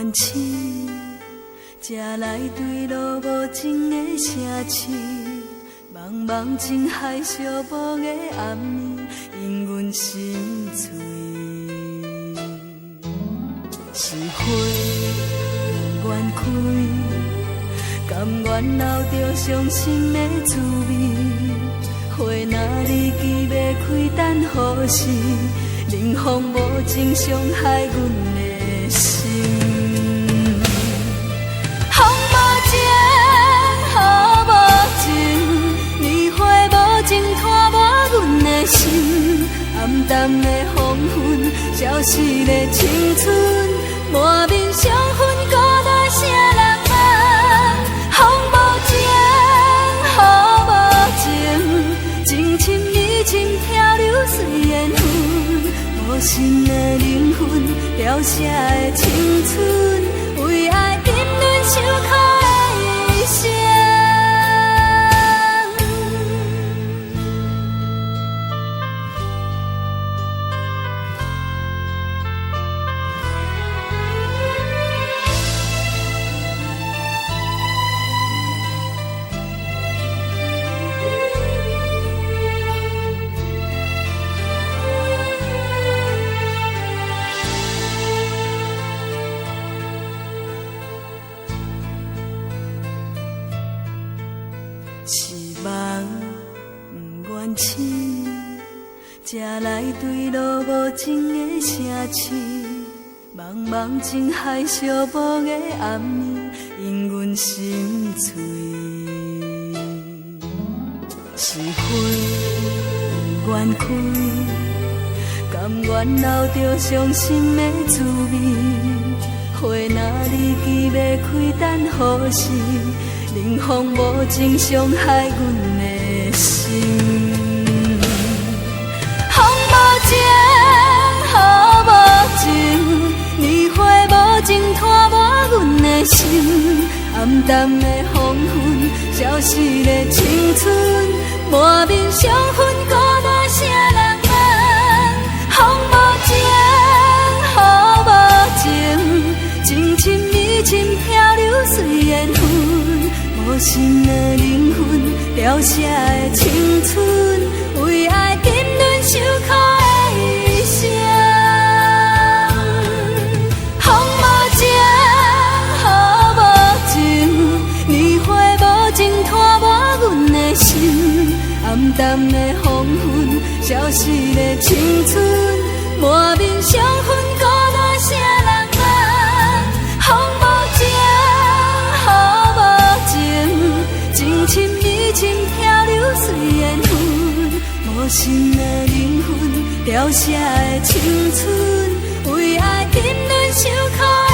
愿试，才来对落无情的城市。茫茫情海寂寞的暗暝，因阮心碎。是花不愿开，甘愿留着伤心的滋味。花若日期要开，等何时？冷风无情伤害阮的心。风无情，雨无情，年华无情，拖磨阮的心。暗淡的黄昏，消失了青春，满面伤痕，孤单谁人问？风无情，雨无情，情深意深，漂流随缘分。无心的灵魂，凋谢的青春，为爱沉沦受苦的一生。是梦不愿醒，才来对落无情的城市。茫茫情海寂寞的暗暝，因阮心碎。是花不愿开，甘愿留着伤心的滋味。花若日期要开，等何时？冷风无情伤害阮的心。风无情，雨无情，年华无情，拖磨阮的心。暗淡的黄昏，消失了青春，满面伤痕，孤单谁人问？风无情，雨无情，情深意深，漂流随缘分。无心的灵魂，凋谢的青春，为爱沉沦受苦的一生。风无情，雨无情，年华无情，拖磨阮的心。暗淡的黄昏，消失了青春，满面伤痕，孤单谁人问？风无情，情深意深，漂流随缘分。无心的灵魂，凋谢的青春，为爱沉沦受苦。